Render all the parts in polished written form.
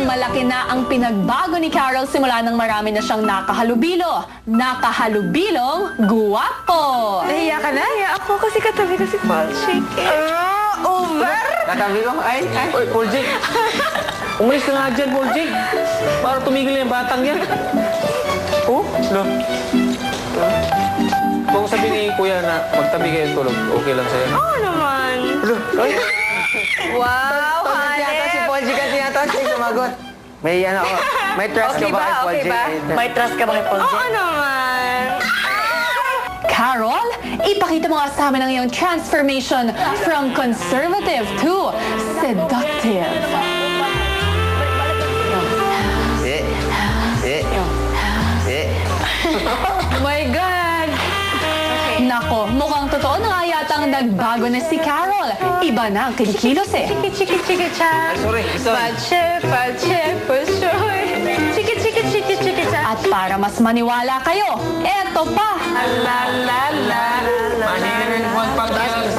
malaki na ang pinagbago ni Carol simula nang marami na siyang nakahalubilo. Nakahalubilong guwapo! Nahiya ka na? Nahiya ako kasi katabi ko si Paul Shake. Over! Katabi ko, ay. Oy, Paul Jake. Umalis ka nga dyan, Paul Jake. Para tumigil na yung batang yan. Oh, no. Kung sabihin ni Kuya na magtabi kayo tulog, okay lang sa'yo. Oo naman. Ay, Wow, Tawag yata si Paul G kasi yata siya sumagot. May ano ako. May trust Okay ka ba ba? kay Paul Okay G? ba? May trust ka ba kay Paul G? Oo naman. Carol, ipakita mo nga sa amin ang iyong transformation from conservative to seductive. My God! Nako, mukhang totoo na nga yatang nagbago na si Carol. Iba na ang kinikilos eh. Chiki-chiki-chiki-cha. sorry. Pache, pusoy. Chiki-chiki-chiki-chiki-cha. At para mas maniwala kayo, eto pa. La la la la. Maninin mo ang pagkakas.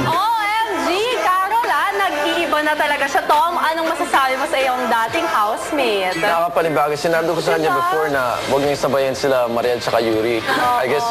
OMG! Carol nag-iiba na talaga siya. Tom, anong masasabi mo sa iyong dating housemate? Nakakapanibago. Sinabi ko sa kanya before na huwag niyong sabayan sila Mariel tsaka Yuri. I guess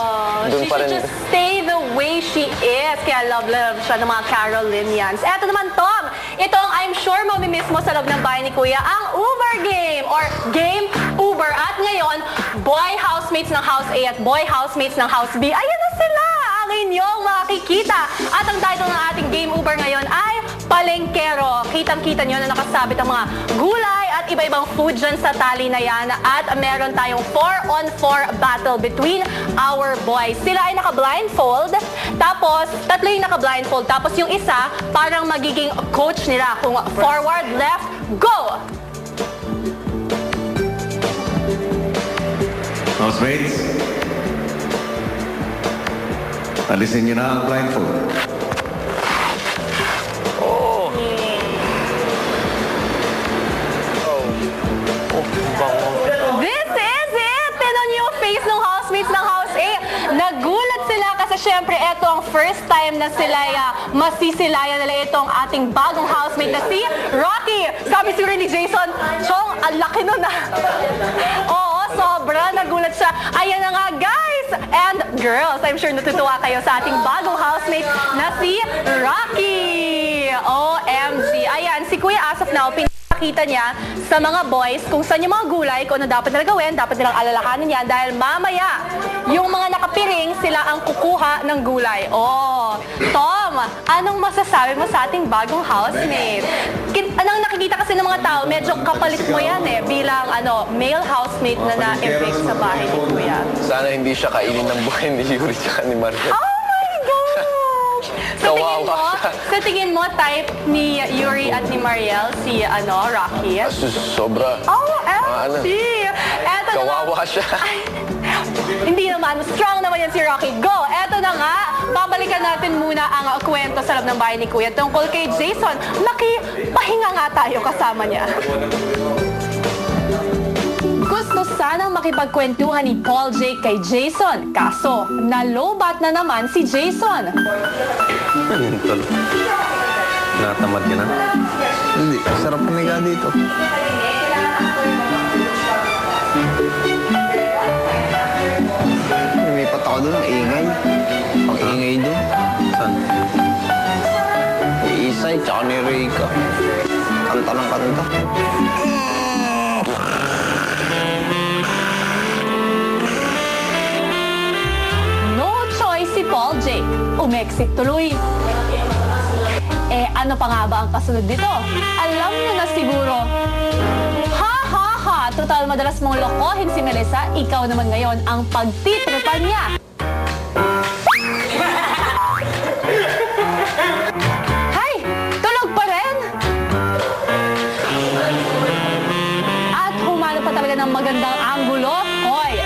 doon pa rin. She should just stay the way she is. Kaya love siya ng mga Carolinians. Eto naman, Tom. Itong I'm sure mamimiss mo sa loob ng bahay ni Kuya, ang Uber game or Game Uber. At ngayon, boy housemates ng House A at boy housemates ng House B. Ayan na sila! Ang inyong makikita. At ang title ng ating Game Uber ngayon ay Palengkero. Kitang-kita nyo na nakasabit ang mga gulay at iba-ibang food dyan sa tali na yan. At meron tayong 4-on-4 battle between our boys. Sila ay naka-blindfold. Tapos, tatlo yung naka-blindfold. Tapos yung isa, parang magiging coach nila. Kung forward, left, go! Housemates, alisin niyo na ang blindfold. This is it! Tinan niyo yung face ng housemates ng House A. Nagulat sila kasi syempre ito ang first time na sila masisilayan nila itong ating bagong housemate na si Rocky. Sabi siguro ni Jason, Chong, ang laki nun ah. Oo, sobra. Nagulat siya. Ayan na nga guys and girls. I'm sure natutuwa kayo sa ating bagong housemate na si Rocky. OMG. Ayan, si Kuya as of now, pinakita niya sa mga boys kung saan yung mga gulay, kung ano dapat nila gawin, dapat nilang alalahanin yan dahil mamaya, yung mga nakapiring, sila ang kukuha ng gulay. Oh, Tom, anong masasabi mo sa ating bagong housemate? Anong nakikita kasi ng mga tao, medyo kapalit mo yan eh, bilang male housemate na na-impreg sa bahay ni Kuya. Sana hindi siya kainin ng buhay ni Yuri tsaka ni Mariel. Oh my gosh! Kawawa siya. Sa tingin mo, type ni Yuri at ni Mariel, si Rocky? Sobra. OMG! Eto na nga. Kawawa siya. Hindi naman. Strong naman yan si Rocky. Go! Eto na nga. Babalikan natin muna ang kwento sa loob ng bahay ni Kuya tungkol kay Jason. Pahinga nga tayo kasama niya. Gusto sanang makipagkwentuhan ni Paul J kay Jason. Kaso, nalobat na naman si Jason. Natamad ka na? Hindi, sarap pumiga dito. Lumipat ako doon, ang ingay. Ang ingay doon. Saan? Ni Isay, tsaka ni Rika. Kanta ng kanta. No choice si Paul J. Umexit tuloy. Ano pa nga ba ang kasunod dito? Alam niyo na siguro. Ha ha ha! Total madalas mong lokohin si Melissa, ikaw naman ngayon ang pagtitripan niya. Hay! Tulog pa rin! At humano pa talaga ng magandang anggulo. Hoy,